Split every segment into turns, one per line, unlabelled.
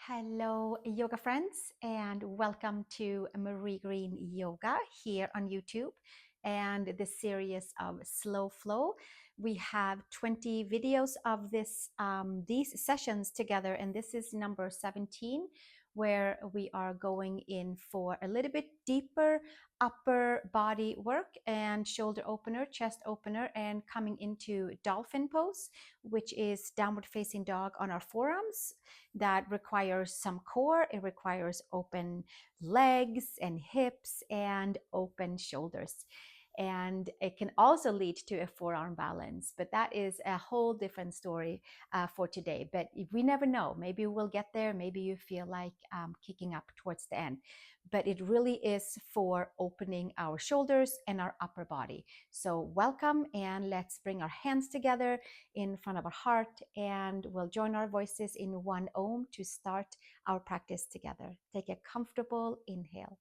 Hello, yoga friends, and welcome to Marie Green Yoga here on YouTube and this series of Slow Flow. We have 20 videos of these sessions together, and this is number 17, where we are going in for a little bit deeper upper body work and shoulder opener, chest opener, and coming into Dolphin Pose, which is downward facing dog on our forearms. That requires some core, it requires open legs and hips and open shoulders. And it can also lead to a forearm balance, but that is a whole different story for today. But we never know, maybe we'll get there, maybe you feel like kicking up towards the end. But it really is for opening our shoulders and our upper body. So welcome, and let's bring our hands together in front of our heart, and we'll join our voices in one Om to start our practice together. Take a comfortable inhale.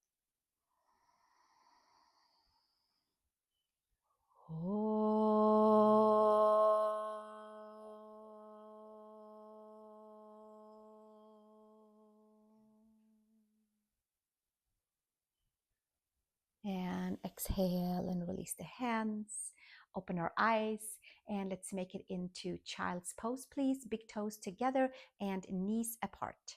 And exhale and release the hands. Open our eyes and let's make it into child's pose, please. Big toes together and knees apart.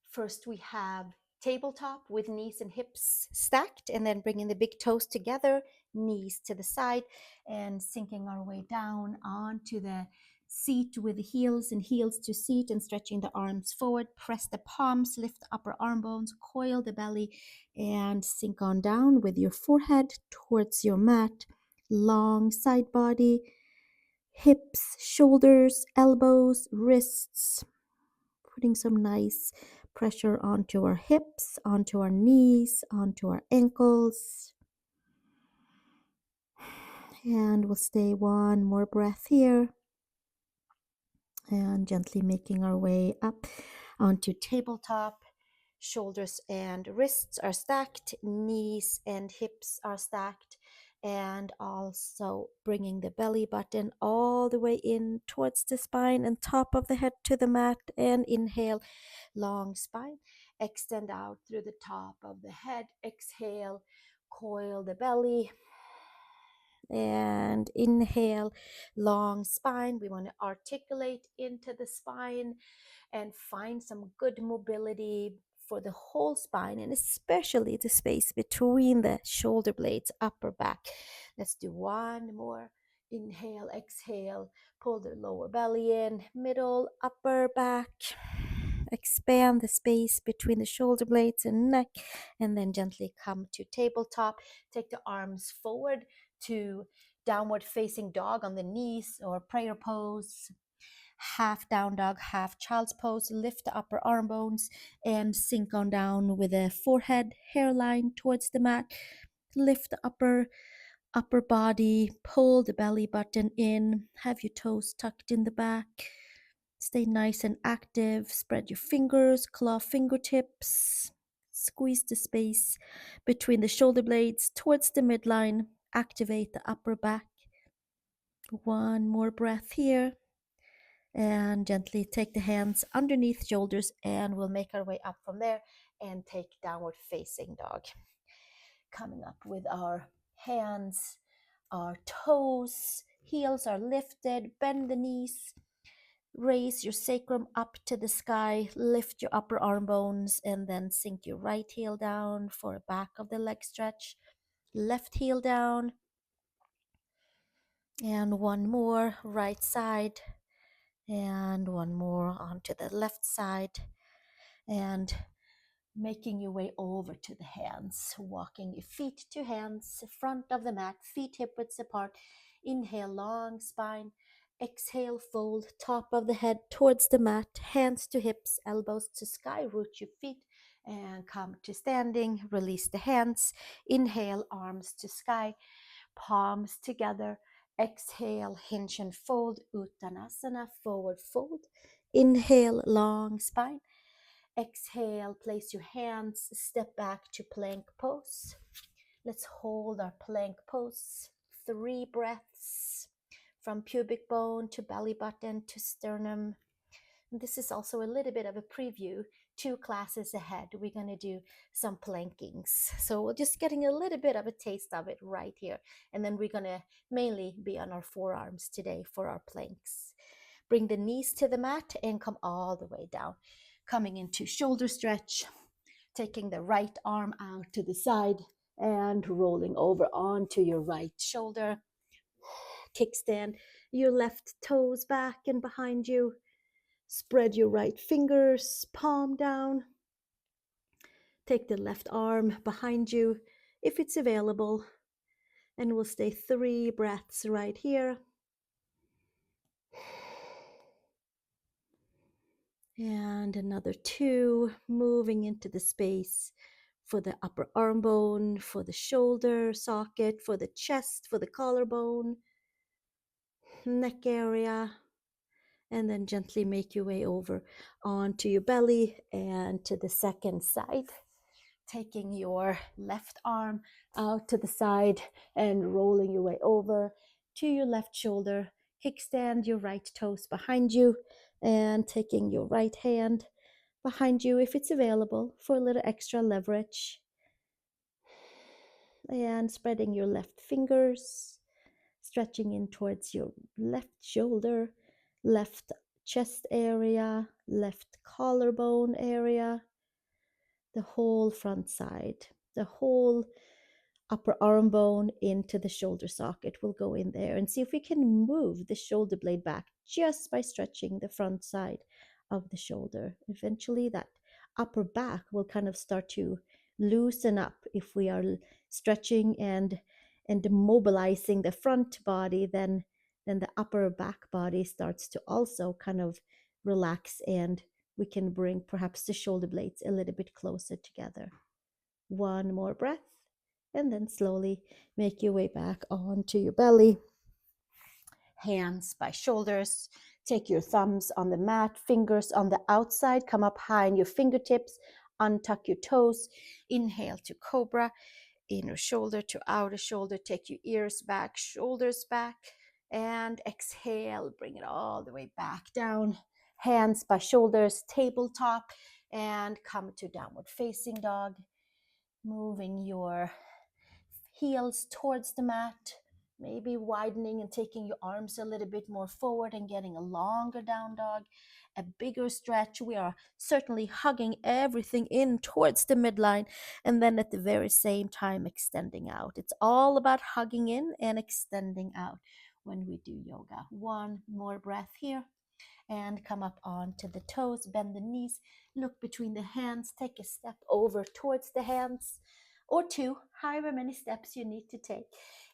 First, we have tabletop with knees and hips stacked, and then bringing the big toes together, knees to the side, and sinking our way down onto the seat with the heels and heels to seat, and stretching the arms forward. Press the palms, lift the upper arm bones, coil the belly, and sink on down with your forehead towards your mat. Long side body, hips, shoulders, elbows, wrists. Putting some nice pressure onto our hips, onto our knees, onto our ankles. And we'll stay one more breath here. And gently making our way up onto tabletop. Shoulders and wrists are stacked, knees and hips are stacked, and also bringing the belly button all the way in towards the spine and top of the head to the mat. And inhale, long spine. Extend out through the top of the head. Exhale, coil the belly. And inhale, long spine. We want to articulate into the spine and find some good mobility for the whole spine, and especially the space between the shoulder blades, upper back. Let's do one more. Inhale, exhale, pull the lower belly in, middle, upper back. Expand the space between the shoulder blades and neck, and then gently come to tabletop. Take the arms forward to downward facing dog on the knees, or prayer pose. Half down dog, half child's pose. Lift the upper arm bones and sink on down with the forehead, hairline towards the mat. Lift the upper body, pull the belly button in, have your toes tucked in the back. Stay nice and active. Spread your fingers, claw fingertips. Squeeze the space between the shoulder blades towards the midline. Activate the upper back. One more breath here. And gently take the hands underneath shoulders, and we'll make our way up from there and take downward facing dog. Coming up with our hands, our toes, heels are lifted, bend the knees, raise your sacrum up to the sky, lift your upper arm bones, and then sink your right heel down for a back of the leg stretch. Left heel down. And one more, right side. And one more onto the left side. And making your way over to the hands, walking your feet to hands, front of the mat, feet hip width apart. Inhale, long spine. Exhale, fold top of the head towards the mat, hands to hips, elbows to sky. Root your feet and come to standing. Release the hands. Inhale, arms to sky, palms together. Exhale, hinge and fold, Uttanasana, forward fold. Inhale, long spine. Exhale, place your hands, step back to plank pose. Let's hold our plank pose. 3 breaths from pubic bone to belly button to sternum. And this is also a little bit of a preview. 2 classes ahead, we're going to do some plankings. So we're just getting a little bit of a taste of it right here. And then we're going to mainly be on our forearms today for our planks. Bring the knees to the mat and come all the way down. Coming into shoulder stretch, taking the right arm out to the side and rolling over onto your right shoulder. Kickstand your left toes back and behind you. Spread your right fingers, palm down. Take the left arm behind you if it's available. And we'll stay 3 breaths right here. And another 2, moving into the space for the upper arm bone, for the shoulder socket, for the chest, for the collarbone, neck area. And then gently make your way over onto your belly and to the second side. Taking your left arm out to the side and rolling your way over to your left shoulder. Kickstand your right toes behind you and taking your right hand behind you if it's available for a little extra leverage. And spreading your left fingers, stretching in towards your left shoulder, left chest area, left collarbone area, the whole front side, the whole upper arm bone into the shoulder socket. We'll go in there and see if we can move the shoulder blade back just by stretching the front side of the shoulder. Eventually that upper back will kind of start to loosen up if we are stretching and mobilizing the front body, then the upper back body starts to also kind of relax, and we can bring perhaps the shoulder blades a little bit closer together. One more breath, and then slowly make your way back onto your belly. Hands by shoulders. Take your thumbs on the mat, fingers on the outside, come up high in your fingertips, untuck your toes. Inhale to cobra, inner shoulder to outer shoulder. Take your ears back, shoulders back, and exhale, bring it all the way back down. Hands by shoulders, tabletop, and come to downward facing dog. Moving your heels towards the mat, maybe widening and taking your arms a little bit more forward and getting a longer down dog, a bigger stretch. We are certainly hugging everything in towards the midline, and then at the very same time extending out. It's all about hugging in and extending out when we do yoga. One more breath here. And come up onto the toes, bend the knees, look between the hands, take a step over towards the hands, or 2, however many steps you need to take.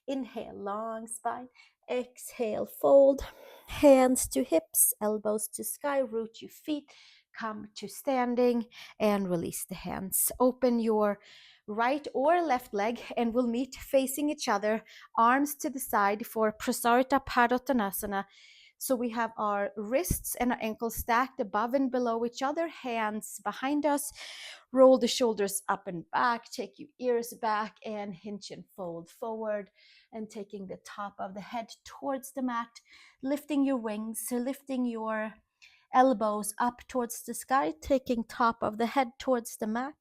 Inhale, long spine. Exhale, fold. Hands to hips, elbows to sky, root your feet, come to standing, and release the hands. Open your right or left leg, and we'll meet facing each other, arms to the side for Prasarita Padottanasana. So we have our wrists and our ankles stacked above and below each other, hands behind us. Roll the shoulders up and back, take your ears back, and hinge and fold forward, and taking the top of the head towards the mat, lifting your wings, lifting your elbows up towards the sky, taking top of the head towards the mat,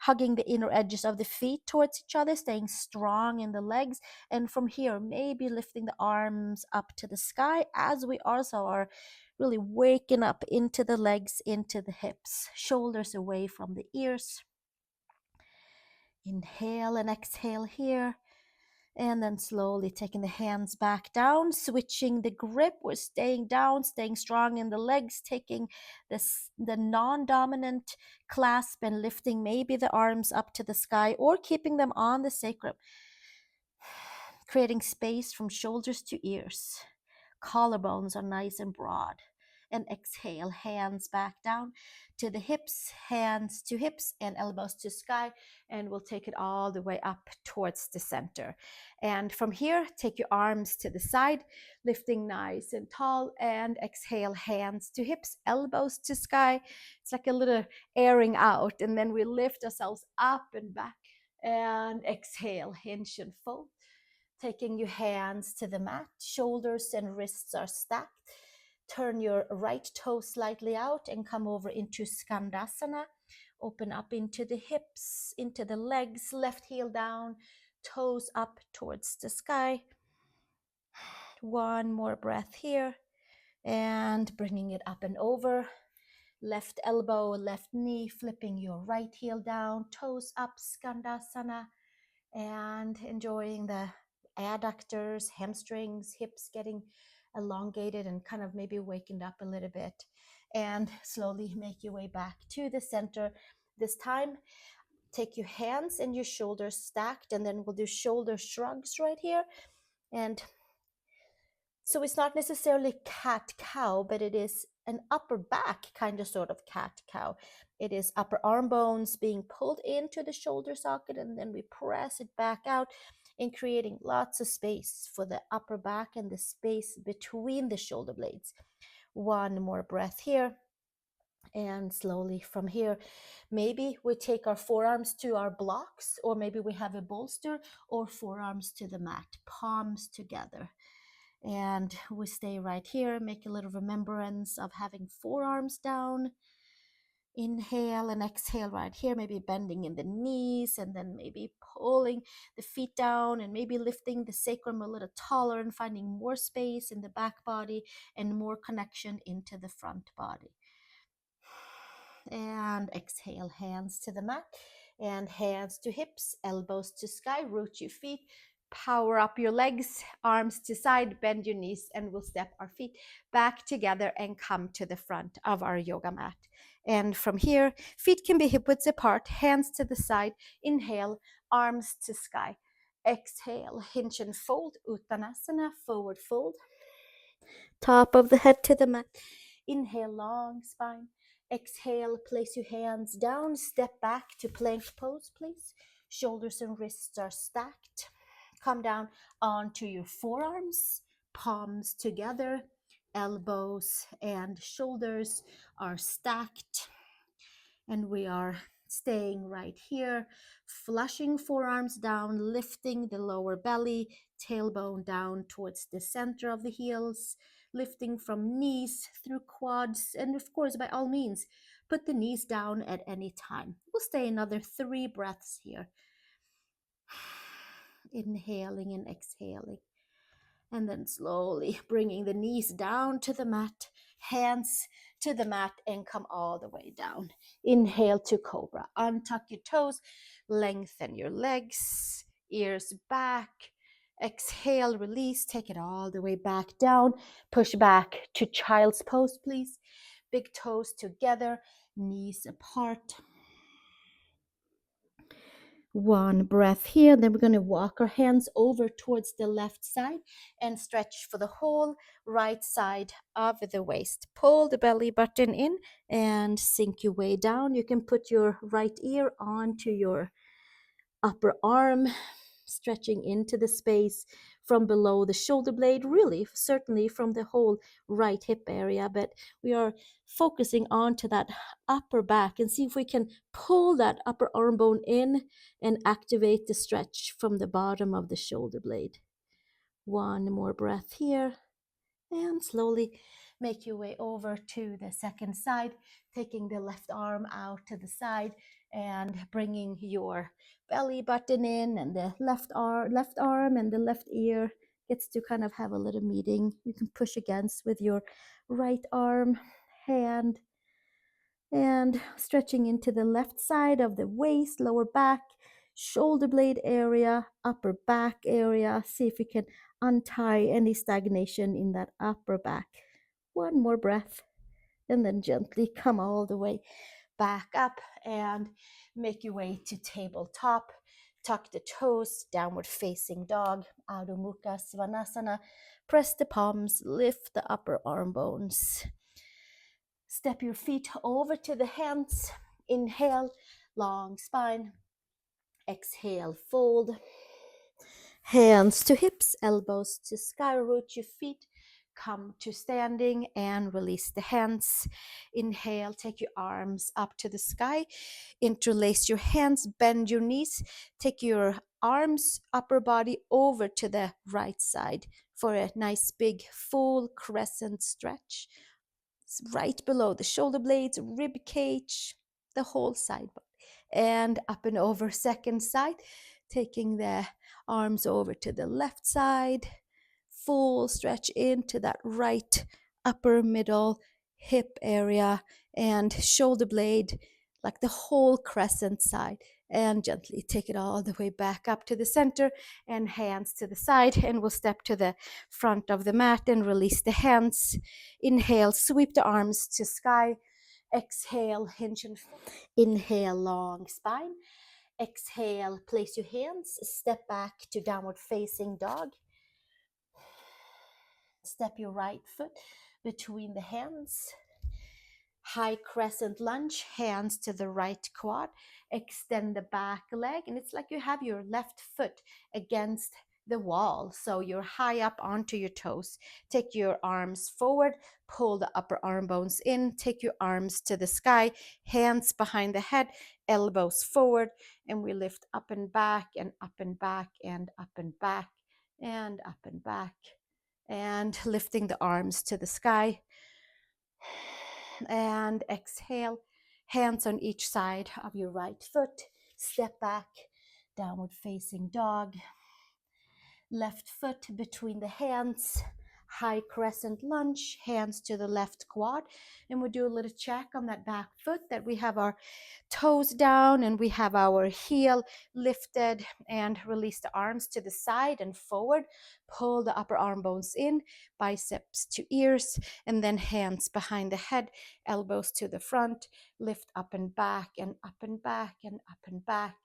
hugging the inner edges of the feet towards each other, staying strong in the legs. And from here, maybe lifting the arms up to the sky as we also are really waking up into the legs, into the hips, shoulders away from the ears. Inhale and exhale here. And then slowly taking the hands back down, switching the grip. We're staying down, staying strong in the legs, taking the non-dominant clasp and lifting maybe the arms up to the sky or keeping them on the sacrum. Creating space from shoulders to ears. Collarbones are nice and broad. And exhale, hands back down to the hips, hands to hips, and elbows to sky. And we'll take it all the way up towards the center. And from here, take your arms to the side, lifting nice and tall. And exhale, hands to hips, elbows to sky. It's like a little airing out. And then we lift ourselves up and back. And exhale, hinge and fold. Taking your hands to the mat, shoulders and wrists are stacked. Turn your right toe slightly out and come over into Skandasana. Open up into the hips, into the legs, left heel down, toes up towards the sky. One more breath here, and bringing it up and over. Left elbow, left knee, flipping your right heel down, toes up, Skandasana, and enjoying the adductors, hamstrings, hips getting elongated and kind of maybe waking up a little bit. And slowly make your way back to the center. This time, take your hands and your shoulders stacked, and then we'll do shoulder shrugs right here. And so it's not necessarily cat-cow, but it is an upper back kind of sort of cat-cow. It is upper arm bones being pulled into the shoulder socket, and then we press it back out and creating lots of space for the upper back and the space between the shoulder blades. One more breath here. And slowly from here, maybe we take our forearms to our blocks, or maybe we have a bolster, or forearms to the mat, palms together. And we stay right here, make a little remembrance of having forearms down. Inhale and exhale right here, maybe bending in the knees, and then maybe pulling the feet down and maybe lifting the sacrum a little taller and finding more space in the back body and more connection into the front body. And exhale, hands to the mat and hands to hips, elbows to sky, root your feet, power up your legs, arms to side, bend your knees, and we'll step our feet back together and come to the front of our yoga mat. And from here, feet can be hip widths apart, hands to the side, inhale, arms to sky. Exhale, hinge and fold, Uttanasana, forward fold. Top of the head to the mat. Inhale, long spine. Exhale, place your hands down, step back to plank pose, please. Shoulders and wrists are stacked. Come down onto your forearms, palms together, elbows and shoulders are stacked. And we are staying right here, flushing forearms down, lifting the lower belly, tailbone down towards the center of the heels, lifting from knees through quads, and of course, by all means, put the knees down at any time. We'll stay another 3 breaths here. Inhaling and exhaling. And then slowly bringing the knees down to the mat, hands to the mat, and come all the way down. Inhale to cobra. Untuck your toes, lengthen your legs, ears back. Exhale, release, take it all the way back down. Push back to child's pose, please. Big toes together, knees apart. One breath here. Then we're going to walk our hands over towards the left side and stretch for the whole right side of the waist. Pull the belly button in and sink your way down. You can put your right ear onto your upper arm, stretching into the space from below the shoulder blade, really, certainly from the whole right hip area. But we are focusing onto that upper back and see if we can pull that upper arm bone in and activate the stretch from the bottom of the shoulder blade. One more breath here. And slowly make your way over to the second side, taking the left arm out to the side and bringing your belly button in, and the left arm and the left ear gets to kind of have a little meeting. You can push against with your right arm, hand, and stretching into the left side of the waist, lower back, shoulder blade area, upper back area. See if you can untie any stagnation in that upper back. One more breath, and then gently come all the way back up and make your way to tabletop. Tuck the toes, downward facing dog, Adho Mukha Svanasana. Press the palms, lift the upper arm bones. Step your feet over to the hands. Inhale, long spine. Exhale, fold. Hands to hips, elbows to sky, root your feet. Come to standing and release the hands. Inhale, take your arms up to the sky. Interlace your hands, bend your knees. Take your arms, upper body over to the right side for a nice big full crescent stretch. It's right below the shoulder blades, rib cage, the whole side. And up and over second side, taking the arms over to the left side, full stretch into that right upper middle hip area and shoulder blade, like the whole crescent side. And gently take it all the way back up to the center and hands to the side. And we'll step to the front of the mat and release the hands. Inhale, sweep the arms to sky. Exhale, hinge and inhale, long spine. Exhale, place your hands, step back to downward facing dog. Step your right foot between the hands. High crescent lunge, hands to the right quad. Extend the back leg, and it's like you have your left foot against the wall. So you're high up onto your toes. Take your arms forward, pull the upper arm bones in, take your arms to the sky, hands behind the head, elbows forward, and we lift up and back and up and back and up and back and up and back. And lifting the arms to the sky. And exhale, hands on each side of your right foot. Step back, downward facing dog. Left foot between the hands. High crescent lunge, hands to the left quad. And we'll do a little check on that back foot that we have our toes down and we have our heel lifted, and release the arms to the side and forward. Pull the upper arm bones in, biceps to ears, and then hands behind the head, elbows to the front. Lift up and back and up and back and up and back.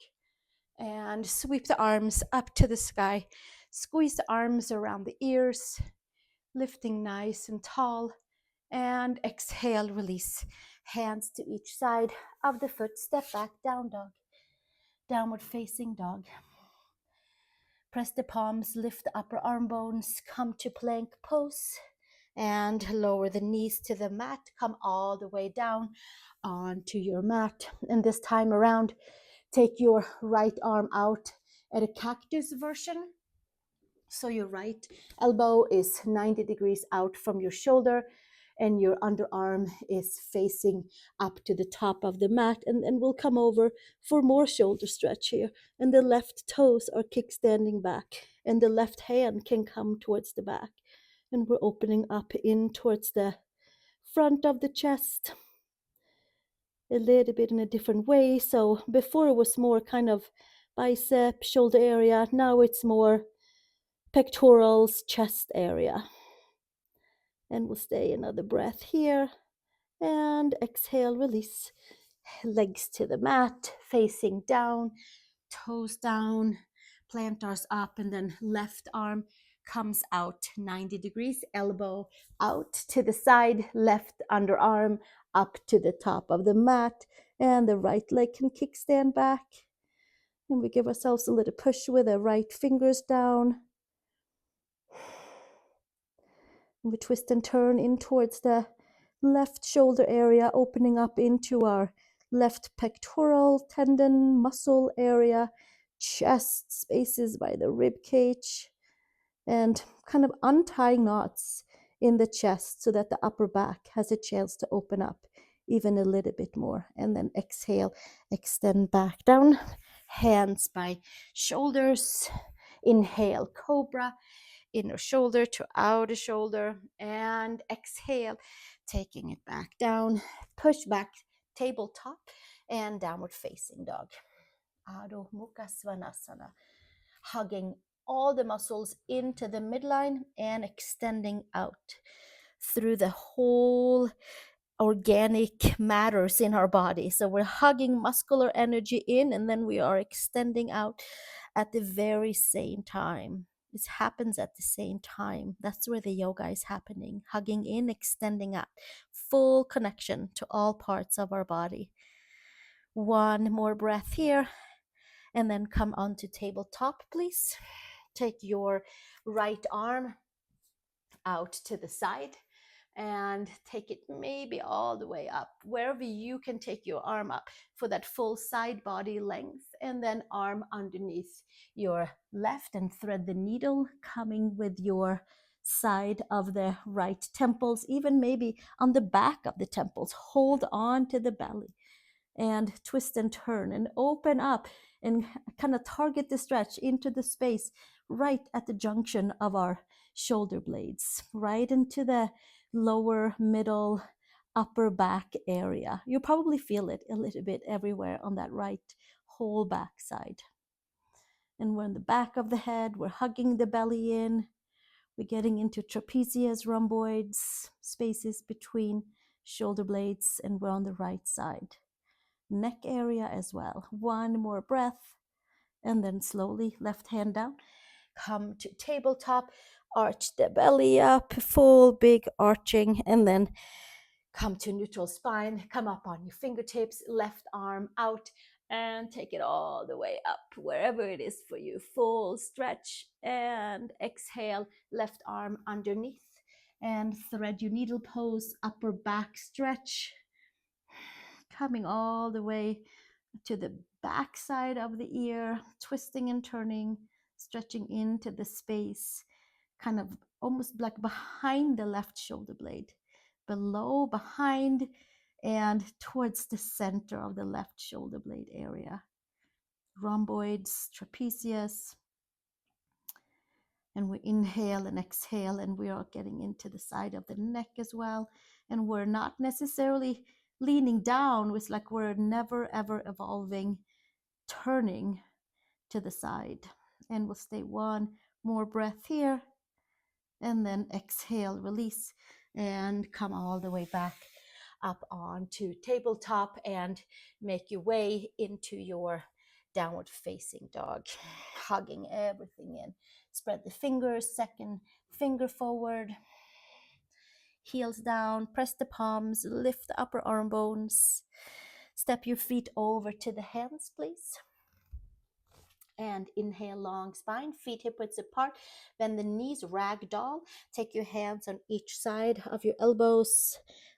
And sweep the arms up to the sky. Squeeze the arms around the ears, lifting nice and tall. And exhale, release. Hands to each side of the foot. Step back, down dog. Downward facing dog. Press the palms, lift the upper arm bones, come to plank pose. And lower the knees to the mat. Come all the way down onto your mat. And this time around, take your right arm out at a cactus version. So your right elbow is 90 degrees out from your shoulder, and your underarm is facing up to the top of the mat. And we'll come over for more shoulder stretch here. And the left toes are kickstanding back, and the left hand can come towards the back. And we're opening up in towards the front of the chest a little bit in a different way. So before it was more kind of bicep, shoulder area. Now it's more pectorals, chest area. And we'll stay another breath here. And exhale, release. Legs to the mat, facing down, toes down, plantars up, and then left arm comes out 90 degrees, elbow out to the side, left underarm up to the top of the mat, and the right leg can kickstand back. And we give ourselves a little push with the right fingers down. And we twist and turn in towards the left shoulder area, opening up into our left pectoral tendon muscle area, chest spaces by the rib cage, and kind of untying knots in the chest so that the upper back has a chance to open up even a little bit more. And then exhale, extend back down, hands by shoulders. Inhale, cobra, inner shoulder to outer shoulder, and exhale, taking it back down, push back, tabletop, and downward facing dog. Adho Mukha Svanasana, hugging all the muscles into the midline and extending out through the whole organic matters in our body. So we're hugging muscular energy in, and then we are extending out at the very same time. This happens at the same time. That's where the yoga is happening. Hugging in, extending out. Full connection to all parts of our body. One more breath here. And then come onto tabletop, please. Take your right arm out to the side and take it maybe all the way up, wherever you can take your arm up for that full side body length, and then arm underneath your left and thread the needle coming with your side of the right temples, even maybe on the back of the temples. Hold on to the belly and twist and turn and open up and kind of target the stretch into the space right at the junction of our shoulder blades, right into the lower, middle, upper back area. You'll probably feel it a little bit everywhere on that right whole back side. And we're in the back of the head, we're hugging the belly in, we're getting into trapezius, rhomboids, spaces between shoulder blades, and we're on the right side. Neck area as well. One more breath, and then slowly left hand down. Come to tabletop, arch the belly up, full big arching, and then come to neutral spine. Come up on your fingertips, left arm out, and take it all the way up, wherever it is for you. Full stretch, and exhale, left arm underneath, and thread your needle pose, upper back stretch, coming all the way to the back side of the ear, twisting and turning, stretching into the space, kind of almost like behind the left shoulder blade, below, behind, and towards the center of the left shoulder blade area. Rhomboids, trapezius. And we inhale and exhale, and we are getting into the side of the neck as well. And we're not necessarily leaning down, it's like we're never ever evolving, turning to the side. And we'll stay one more breath here, and then exhale, release, and come all the way back up onto tabletop and make your way into your downward facing dog, hugging everything in. Spread the fingers, second finger forward, heels down, press the palms, lift the upper arm bones, step your feet over to the hands, please. And inhale, long spine, feet hip widths apart, bend the knees, ragdoll. Take your hands on each side of your elbows,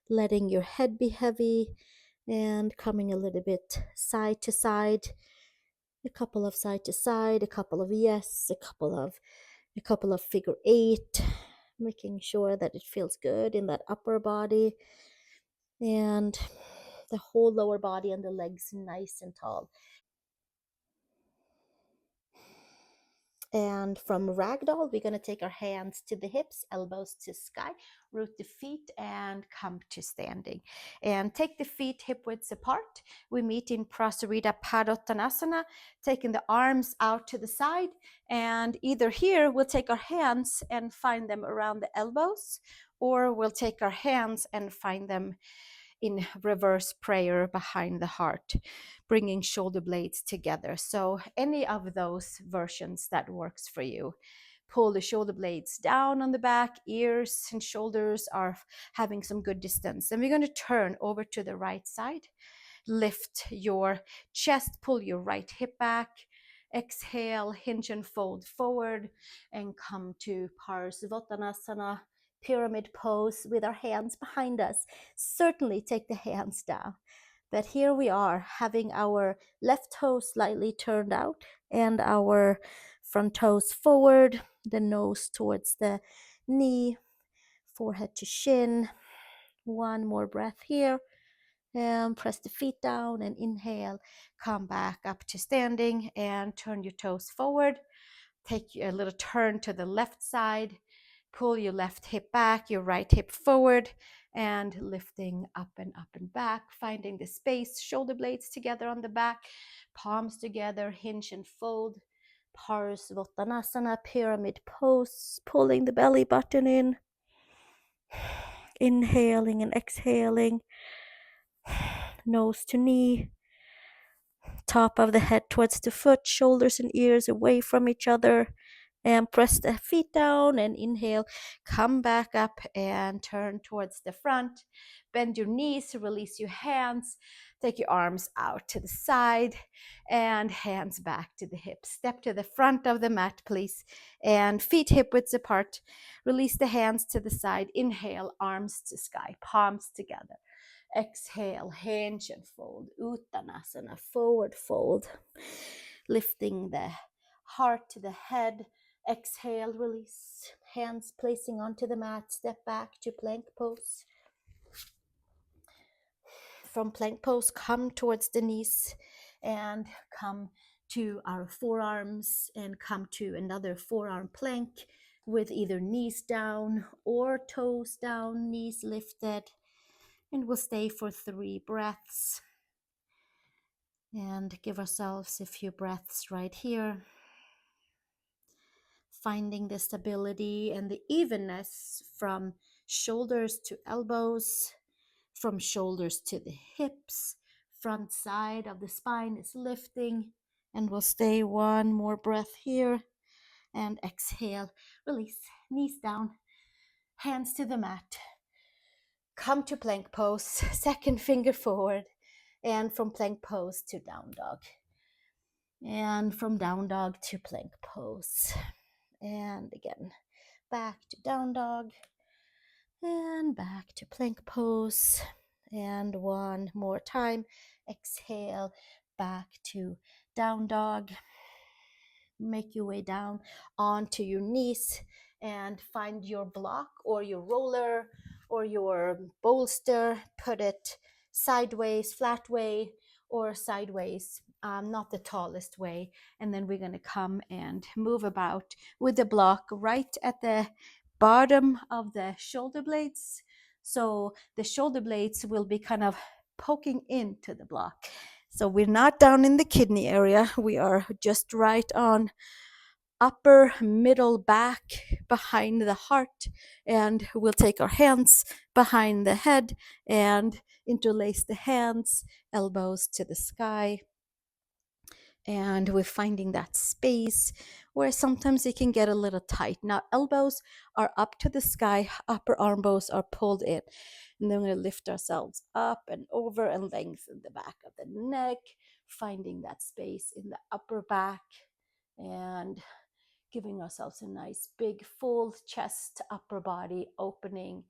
letting your head be heavy and coming a little bit side to side. A couple of side to side, a couple of yes, a couple of figure eight, making sure that it feels good in that upper body and the whole lower body and the legs nice and tall. And from ragdoll, we're going to take our hands to the hips, elbows to sky, root the feet, and come to standing. And take the feet hip widths apart. We meet in Prasarita Padottanasana, taking the arms out to the side. And either here, we'll take our hands and find them around the elbows, or we'll take our hands and find them in reverse prayer behind the heart, bringing shoulder blades together. So any of those versions that works for you. Pull the shoulder blades down on the back, ears and shoulders are having some good distance. And we're going to turn over to the right side. Lift your chest, pull your right hip back. Exhale, hinge and fold forward, and come to Parsvottanasana, pyramid pose with our hands behind us. Certainly take the hands down. But here we are, having our left toe slightly turned out and our front toes forward, the nose towards the knee, forehead to shin. One more breath here. And press the feet down and inhale. Come back up to standing and turn your toes forward. Take a little turn to the left side. Pull your left hip back, your right hip forward, and lifting up and back, finding the space, shoulder blades together on the back, palms together, hinge and fold. Parsvottanasana, pyramid pose, pulling the belly button in, inhaling and exhaling, nose to knee, top of the head towards the foot, shoulders and ears away from each other, And press the feet down and inhale. Come back up and turn towards the front. Bend your knees, release your hands. Take your arms out to the side and hands back to the hips. Step to the front of the mat, please. And feet hip widths apart. Release the hands to the side. Inhale, arms to sky, palms together. Exhale, hinge and fold. Uttanasana, forward fold. Lifting the heart to the head. Exhale, release. Hands placing onto the mat. Step back to plank pose. From plank pose, come towards the knees and come to our forearms and come to another forearm plank with either knees down or toes down, knees lifted. And we'll stay for 3 breaths and give ourselves a few breaths right here. Finding the stability and the evenness from shoulders to elbows, from shoulders to the hips, front side of the spine is lifting, and we'll stay 1 more breath here and exhale, release, knees down, hands to the mat, come to plank pose, second finger forward, and from plank pose to down dog, and from down dog to plank pose, and again back to down dog and back to plank pose, and 1 more time, exhale, back to down dog. Make your way down onto your knees and find your block or your roller or your bolster. Put it sideways, flat way, or sideways, not the tallest way. And then we're going to come and move about with the block right at the bottom of the shoulder blades. So the shoulder blades will be kind of poking into the block. So we're not down in the kidney area. We are just right on upper middle back behind the heart. And we'll take our hands behind the head and interlace the hands, elbows to the sky. And we're finding that space where sometimes it can get a little tight. Now, elbows are up to the sky, upper arm bows are pulled in. And then we're going to lift ourselves up and over and lengthen the back of the neck, finding that space in the upper back and giving ourselves a nice big full chest, upper body opening.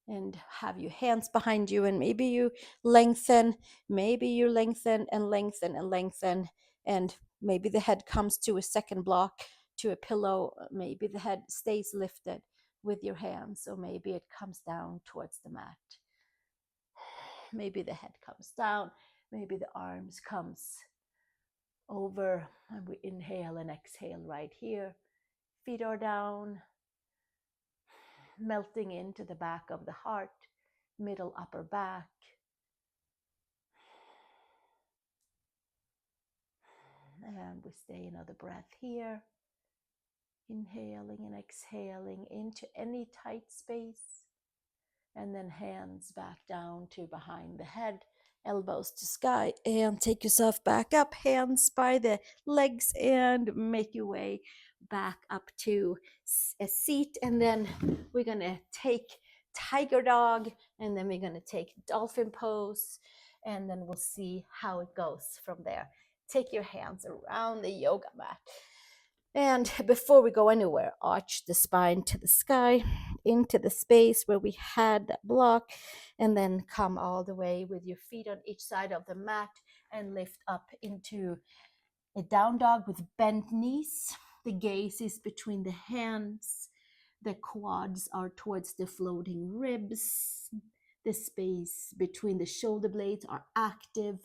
And have your hands behind you, and maybe you lengthen, maybe you lengthen and lengthen and lengthen, and maybe the head comes to a second block, to a pillow. Maybe the head stays lifted with your hands, or maybe it comes down towards the mat. Maybe the head comes down, maybe the arms comes over, and we inhale and exhale right here. Feet are down, melting into the back of the heart, middle upper back. And we stay another breath here, inhaling and exhaling into any tight space. And then hands back down to behind the head, elbows to sky, and take yourself back up, hands by the legs, and make your way back up to a seat. And then we're going to take tiger dog, and then we're going to take dolphin pose, and then we'll see how it goes from there. Take your hands around the yoga mat. And before we go anywhere, arch the spine to the sky, into the space where we had that block, and then come all the way with your feet on each side of the mat and lift up into a down dog with bent knees. The gaze is between the hands. The quads are towards the floating ribs. The space between the shoulder blades are active.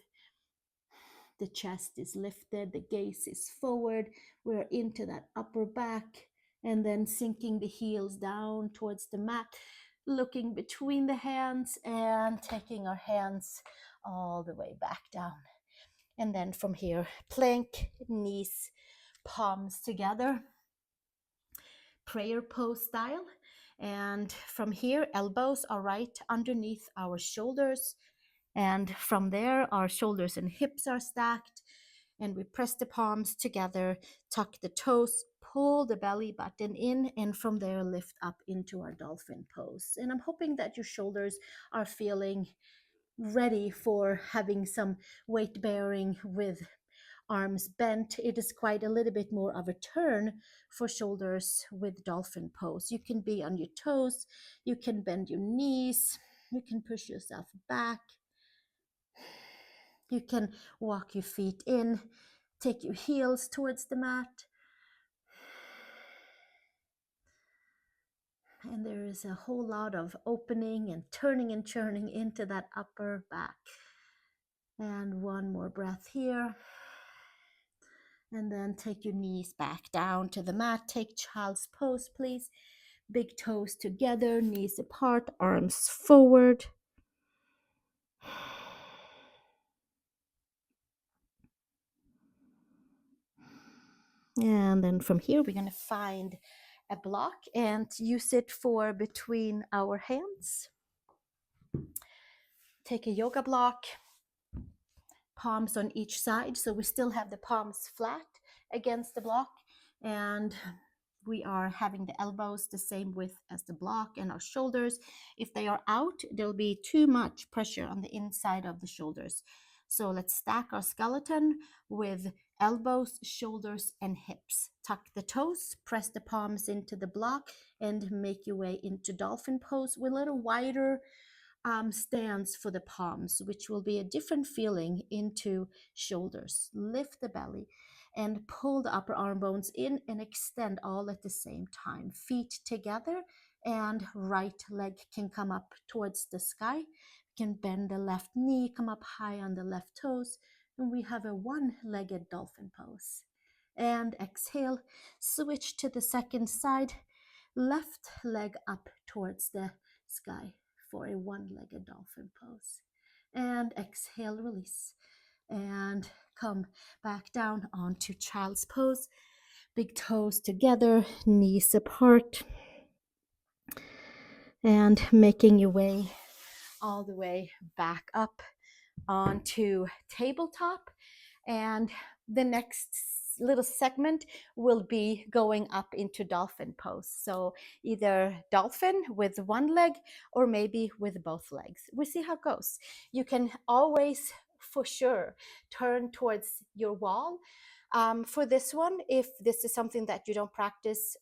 The chest is lifted, the gaze is forward. We're into that upper back, and then sinking the heels down towards the mat, looking between the hands and taking our hands all the way back down. And then from here, plank, knees, palms together, prayer pose style. And from here, elbows are right underneath our shoulders. And from there, our shoulders and hips are stacked. And we press the palms together, tuck the toes, pull the belly button in, and from there lift up into our dolphin pose. And I'm hoping that your shoulders are feeling ready for having some weight bearing with arms bent. It is quite a little bit more of a turn for shoulders with dolphin pose. You can be on your toes, you can bend your knees, you can push yourself back, you can walk your feet in, take your heels towards the mat. And there is a whole lot of opening and turning and churning into that upper back. And one more breath here. And then take your knees back down to the mat. Take child's pose, please. Big toes together, knees apart, arms forward. And then from here, we're going to find a block and use it for between our hands. Take a yoga block, palms on each side. So we still have the palms flat against the block, and we are having the elbows the same width as the block, and our shoulders, if they are out, there'll be too much pressure on the inside of the shoulders. So let's stack our skeleton with elbows, shoulders, and hips. Tuck the toes, press the palms into the block, and make your way into dolphin pose with a little wider stance for the palms, which will be a different feeling into shoulders. Lift the belly and pull the upper arm bones in and extend all at the same time. Feet together, and right leg can come up towards the sky. You can bend the left knee, come up high on the left toes, and we have a one-legged dolphin pose. And exhale, switch to the second side, left leg up towards the sky for a one-legged dolphin pose. And exhale, release. And come back down onto child's pose. Big toes together, knees apart. And making your way all the way back up onto tabletop. And the next little segment will be going up into dolphin pose. So either dolphin with one leg or maybe with both legs. We'll see how it goes. You can always, for sure, turn towards your wall. For this one, if this is something that you don't practice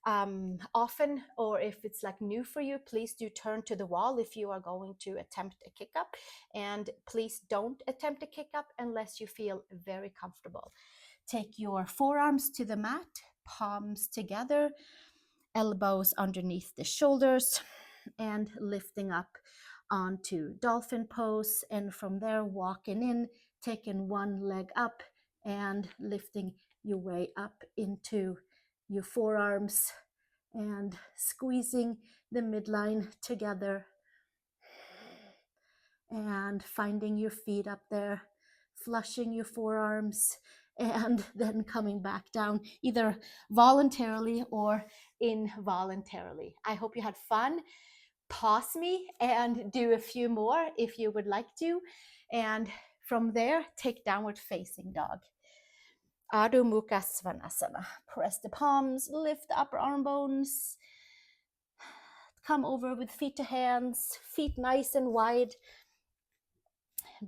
often, or if it's like new for you, please do turn to the wall if you are going to attempt a kick up, and please don't attempt a kick up unless you feel very comfortable. Take your forearms to the mat, palms together, elbows underneath the shoulders, and lifting up onto dolphin pose. And from there, walking in, taking one leg up and lifting your way up into your forearms and squeezing the midline together and finding your feet up there, flushing your forearms, and then coming back down either voluntarily or involuntarily. I hope you had fun. Pause me and do a few more if you would like to. And from there, take downward facing dog. Adho Mukha Svanasana. Press the palms, lift the upper arm bones. Come over with feet to hands, feet nice and wide.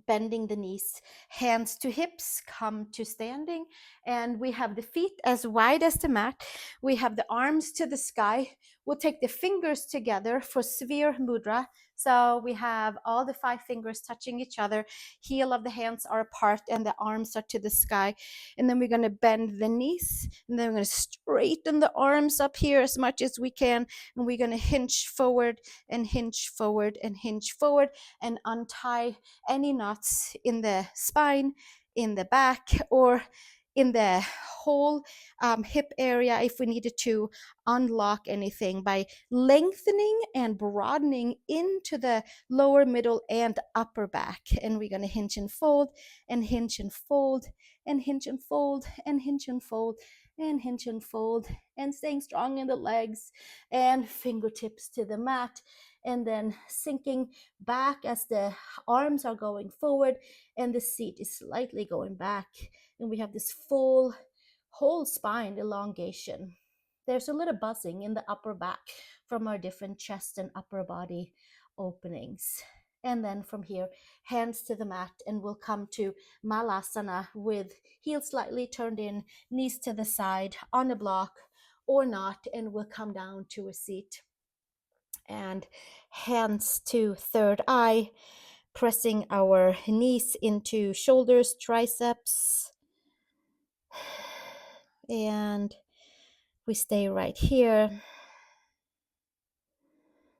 Bending the knees, hands to hips, come to standing. And we have the feet as wide as the mat. We have the arms to the sky. We'll take the fingers together for sphere mudra. So we have all the 5 fingers touching each other. Heel of the hands are apart and the arms are to the sky. And then we're going to bend the knees. And then we're going to straighten the arms up here as much as we can. And we're going to hinge forward and hinge forward and hinge forward and untie any knots in the spine, in the back, or in the whole hip area if we needed to unlock anything by lengthening and broadening into the lower, middle, and upper back. And we're going to hinge and fold and hinge and fold and hinge and fold and hinge and fold and hinge and fold, and staying strong in the legs and fingertips to the mat, and then sinking back as the arms are going forward and the seat is slightly going back. And we have this full whole spine elongation. There's a little buzzing in the upper back from our different chest and upper body openings. And then from here, hands to the mat, and we'll come to Malasana with heels slightly turned in, knees to the side on a block or not, and we'll come down to a seat. And hands to third eye, pressing our knees into shoulders, triceps. And we stay right here,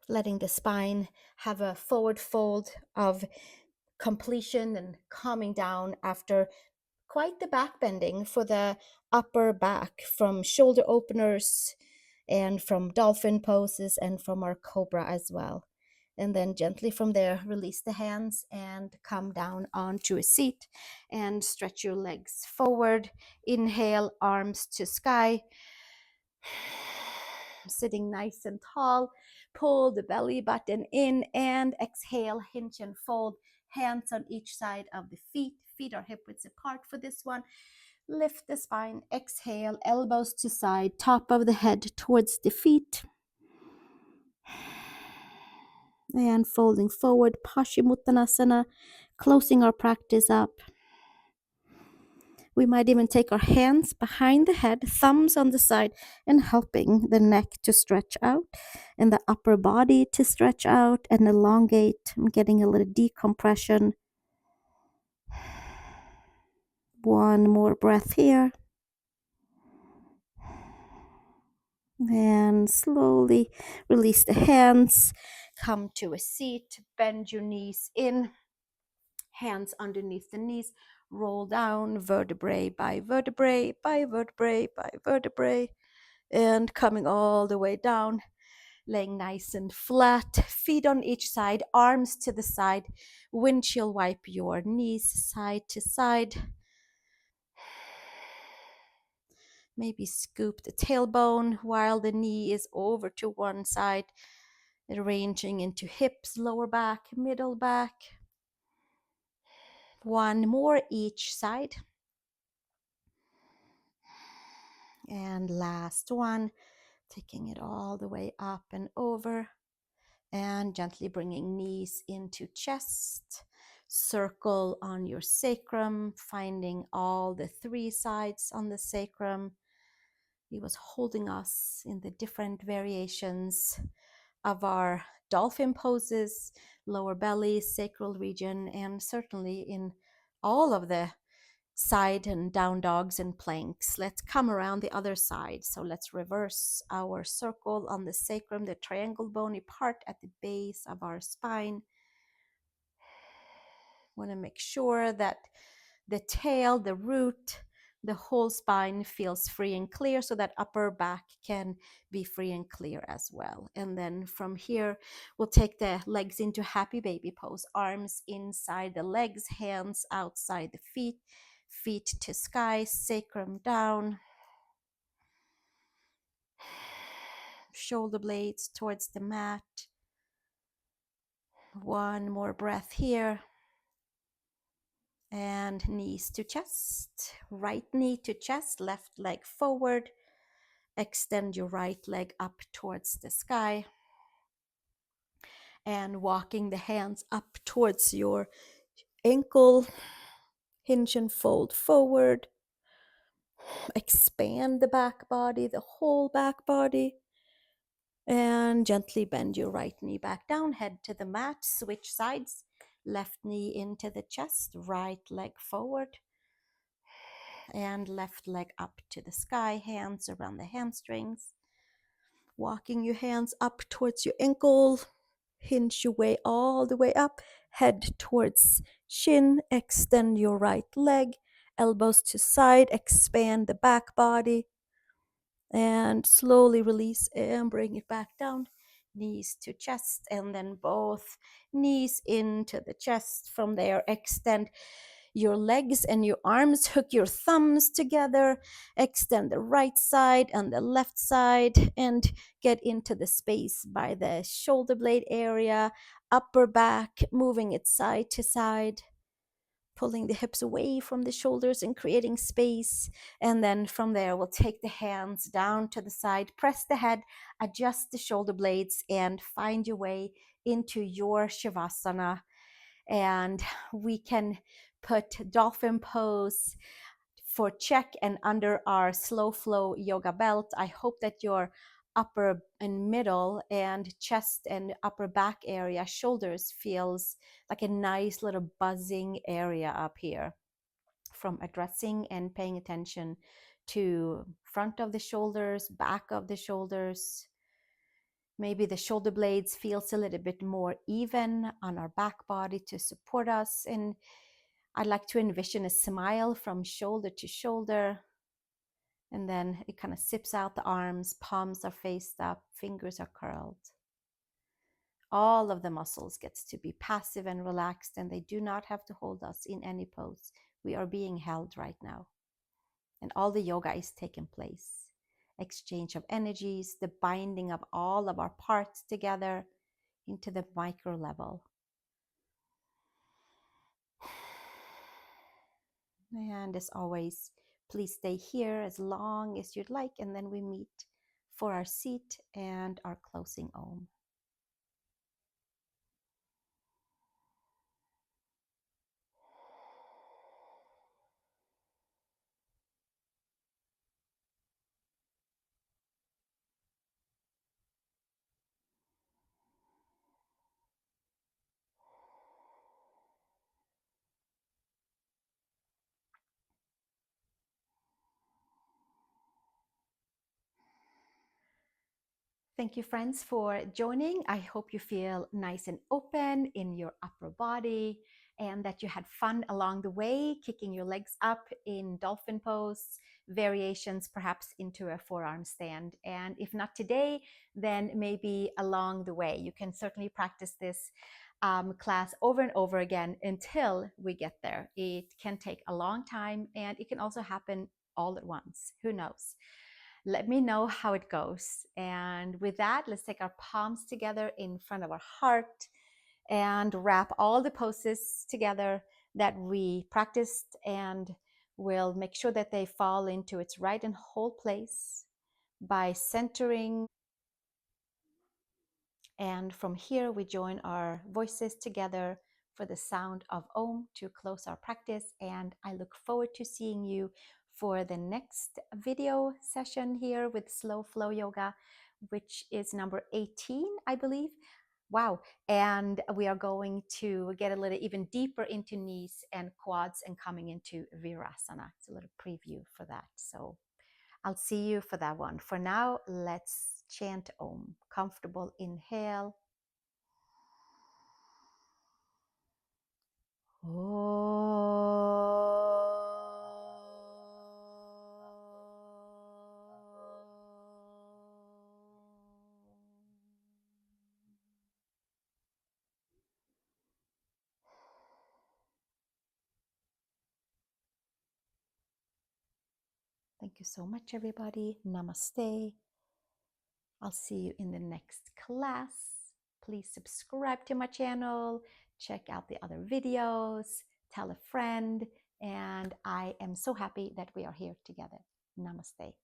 letting the spine have a forward fold of completion and calming down after quite the back bending for the upper back from shoulder openers and from dolphin poses and from our cobra as well. And then gently from there, release the hands and come down onto a seat and stretch your legs forward. Inhale, arms to sky. Sitting nice and tall, pull the belly button in and exhale, hinge and fold, hands on each side of the feet. Feet are hip widths apart for this one. Lift the spine, exhale, elbows to side, top of the head towards the feet. And folding forward, Paschimottanasana, closing our practice up. We might even take our hands behind the head, thumbs on the side, and helping the neck to stretch out and the upper body to stretch out and elongate. I'm getting a little decompression. One more breath here. And slowly release the hands. Come to a seat. Bend your knees in. Hands underneath the knees. Roll down vertebrae by vertebrae by vertebrae by vertebrae. And coming all the way down, laying nice and flat, feet on each side, arms to the side. Windshield wipe your knees side to side. Maybe scoop the tailbone while the knee is over to one side, arranging into hips, lower back, middle back. One more each side. And last one, taking it all the way up and over. And gently bringing knees into chest. Circle on your sacrum, finding all the three sides on the sacrum. He was holding us in the different variations of our dolphin poses, lower belly, sacral region, and certainly in all of the side and down dogs and planks. Let's come around the other side. So let's reverse our circle on the sacrum, the triangle bony part at the base of our spine. Want to make sure that the tail, the root, the whole spine feels free and clear so that upper back can be free and clear as well. And then from here, we'll take the legs into happy baby pose, arms inside the legs, hands outside the feet, feet to sky, sacrum down, shoulder blades towards the mat. One more breath here. And knees to chest, right knee to chest, left leg forward. Extend your right leg up towards the sky. And walking the hands up towards your ankle. Hinge and fold forward. Expand the back body, the whole back body. And gently bend your right knee back down, head to the mat, switch sides. Left knee into the chest, right leg forward. And left leg up to the sky, hands around the hamstrings. Walking your hands up towards your ankle. Hinge your way all the way up. Head towards shin. Extend your right leg. Elbows to side. Expand the back body. And slowly release and bring it back down. Knees to chest, and then both knees into the chest. From there, extend your legs and your arms, hook your thumbs together, extend the right side and the left side, and get into the space by the shoulder blade area, upper back, moving it side to side. pulling the hips away from the shoulders and creating space. And then from there, we'll take the hands down to the side, press the head, adjust the shoulder blades, and find your way into your Shavasana. And we can put Dolphin Pose for check and under our slow flow yoga belt. I hope that your upper and middle and chest and upper back area, shoulders, feels like a nice little buzzing area up here from addressing and paying attention to front of the shoulders, back of the shoulders. Maybe the shoulder blades feels a little bit more even on our back body to support us. And I'd like to envision a smile from shoulder to shoulder. And then it kind of zips out the arms, palms are faced up, fingers are curled. All of the muscles gets to be passive and relaxed, and they do not have to hold us in any pose. We are being held right now. And all the yoga is taking place. Exchange of energies, the binding of all of our parts together into the micro level. And as always, please stay here as long as you'd like, and then we meet for our seat and our closing Om. Thank you, friends, for joining. I hope you feel nice and open in your upper body and that you had fun along the way, kicking your legs up in dolphin pose, variations perhaps into a forearm stand. And if not today, then maybe along the way. You can certainly practice this class over and over again until we get there. It can take a long time, and it can also happen all at once. Who knows? Let me know how it goes. And with that, let's take our palms together in front of our heart and wrap all the poses together that we practiced, and we'll make sure that they fall into its right and whole place by centering. And from here, we join our voices together for the sound of Om to close our practice. And I look forward to seeing you for the next video session here with Slow Flow Yoga, which is number 18, I believe. Wow. And we are going to get a little even deeper into knees and quads and coming into Virasana. It's a little preview for that. So I'll see you for that one. For now, let's chant Om. Comfortable inhale. Om. Thank you so much, everybody. Namaste. I'll see you in the next class. Please subscribe to my channel, check out the other videos, tell a friend, and I am so happy that we are here together. Namaste.